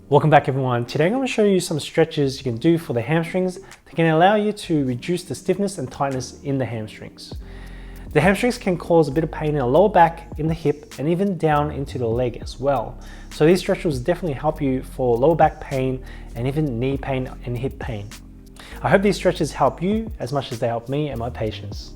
Welcome back everyone. Today I'm going to show you some stretches you can do for the hamstrings that can allow you to reduce the stiffness and tightness in the hamstrings. The hamstrings can cause a bit of pain in the lower back, in the hip, and even down into the leg as well. So these stretches will definitely help you for lower back pain and even knee pain and hip pain. I hope these stretches help you as much as they help me and my patients.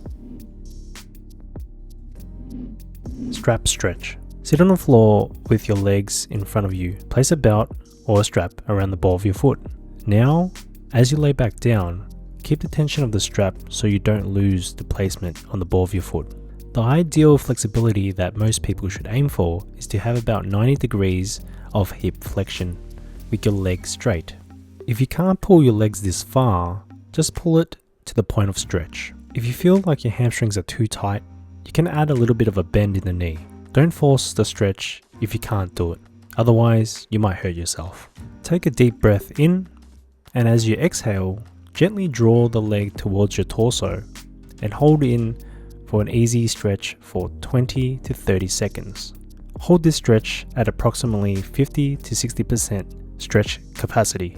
Strap stretch. Sit on the floor with your legs in front of you. Place a belt or a strap around the ball of your foot. Now, as you lay back down, keep the tension of the strap so you don't lose the placement on the ball of your foot. The ideal flexibility that most people should aim for is to have about 90 degrees of hip flexion with your legs straight. If you can't pull your legs this far, just pull it to the point of stretch. If you feel like your hamstrings are too tight, you can add a little bit of a bend in the knee. Don't force the stretch if you can't do it. Otherwise, you might hurt yourself. Take a deep breath in, and as you exhale, gently draw the leg towards your torso and hold in for an easy stretch for 20 to 30 seconds. Hold this stretch at approximately 50 to 60% stretch capacity.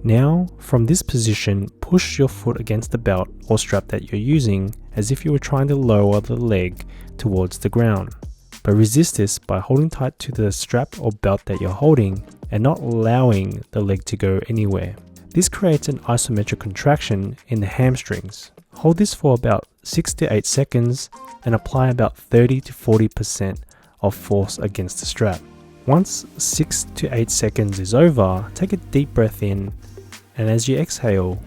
Now, from this position, push your foot against the belt or strap that you're using as if you were trying to lower the leg towards the ground. But resist this by holding tight to the strap or belt that you're holding and not allowing the leg to go anywhere. This creates an isometric contraction in the hamstrings. Hold this for about 6 to 8 seconds and apply about 30 to 40% of force against the strap. Once 6 to 8 seconds is over, take a deep breath in, and as you exhale,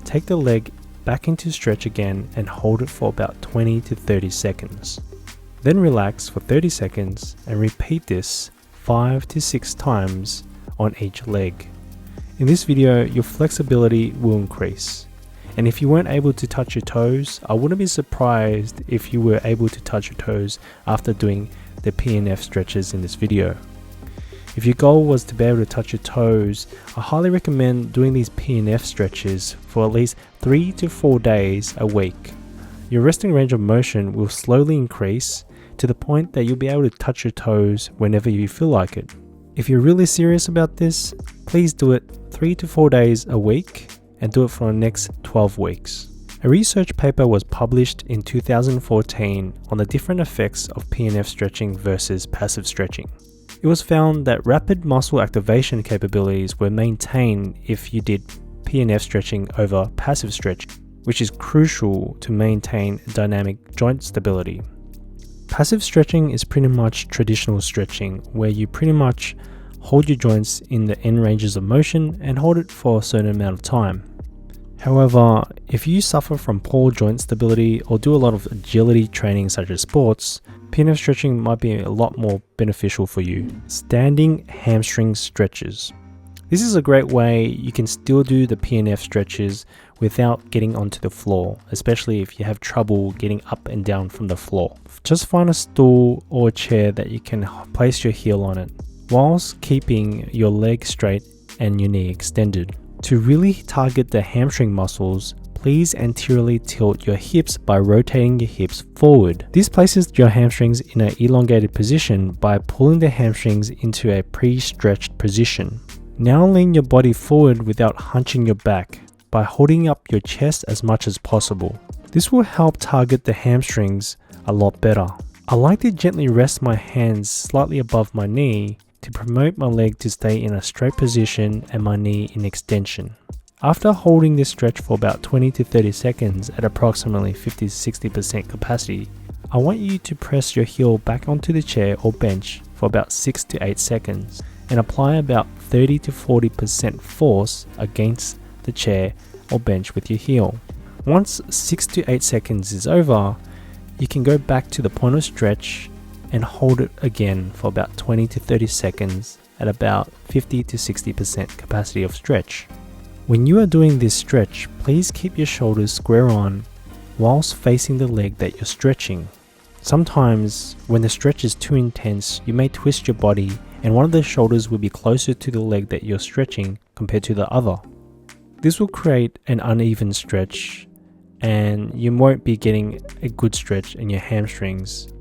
take the leg back into stretch again and hold it for about 20 to 30 seconds. Then relax for 30 seconds and repeat this 5 to 6 times on each leg. In this video, your flexibility will increase. And if you weren't able to touch your toes, I wouldn't be surprised if you were able to touch your toes after doing the PNF stretches in this video. If your goal was to be able to touch your toes, I highly recommend doing these PNF stretches for at least 3 to 4 days a week. Your resting range of motion will slowly increase to the point that you'll be able to touch your toes whenever you feel like it. If you're really serious about this, please do it 3 to 4 days a week and do it for the next 12 weeks. A research paper was published in 2014 on the different effects of PNF stretching versus passive stretching. It was found that rapid muscle activation capabilities were maintained if you did PNF stretching over passive stretching, which is crucial to maintain dynamic joint stability. Passive stretching is pretty much traditional stretching, where you pretty much hold your joints in the end ranges of motion and hold it for a certain amount of time. However, if you suffer from poor joint stability or do a lot of agility training such as sports, PNF stretching might be a lot more beneficial for you. Standing hamstring stretches. This is a great way you can still do the PNF stretches without getting onto the floor, especially if you have trouble getting up and down from the floor. Just find a stool or a chair that you can place your heel on it, whilst keeping your leg straight and your knee extended. To really target the hamstring muscles, please anteriorly tilt your hips by rotating your hips forward. This places your hamstrings in an elongated position by pulling the hamstrings into a pre-stretched position. Now lean your body forward without hunching your back by holding up your chest as much as possible. This will help target the hamstrings a lot better. I like to gently rest my hands slightly above my knee to promote my leg to stay in a straight position and my knee in extension. After holding this stretch for about 20 to 30 seconds at approximately 50 to 60% capacity, I want you to press your heel back onto the chair or bench for about 6 to 8 seconds and apply about 30 to 40% force against the chair or bench with your heel. Once 6 to 8 seconds is over, you can go back to the point of stretch and hold it again for about 20 to 30 seconds at about 50 to 60% capacity of stretch. When you are doing this stretch, please keep your shoulders square on whilst facing the leg that you're stretching. Sometimes when the stretch is too intense, you may twist your body and one of the shoulders will be closer to the leg that you're stretching compared to the other. This will create an uneven stretch and you won't be getting a good stretch in your hamstrings.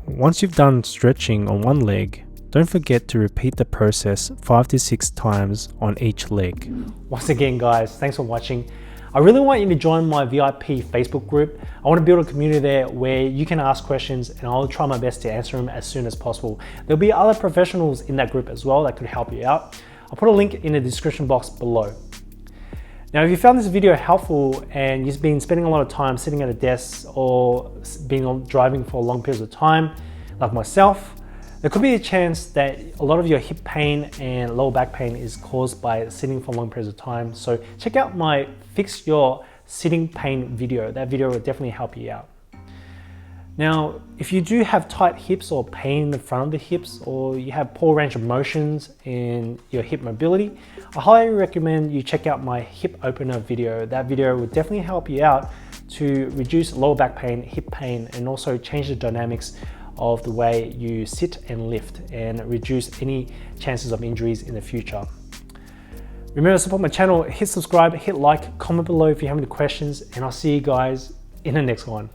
Once you've done stretching on one leg, Don't forget to repeat the process 5 to 6 times on each leg. Once again guys, thanks for watching. I really want you to join my VIP Facebook group. I want to build a community there where you can ask questions and I'll try my best to answer them as soon as possible. There'll be other professionals in that group as well that could help you out. I'll put a link in the description box below. Now, if you found this video helpful and you've been spending a lot of time sitting at a desk or driving for long periods of time, like myself, there could be a chance that a lot of your hip pain and lower back pain is caused by sitting for long periods of time. So check out my Fix Your Sitting Pain video. That video will definitely help you out. Now, if you do have tight hips or pain in the front of the hips, or you have poor range of motions in your hip mobility, I highly recommend you check out my hip opener video. That video will definitely help you out to reduce lower back pain, hip pain, and also change the dynamics of the way you sit and lift and reduce any chances of injuries in the future. Remember to support my channel, hit subscribe, hit like, comment below if you have any questions, and I'll see you guys in the next one.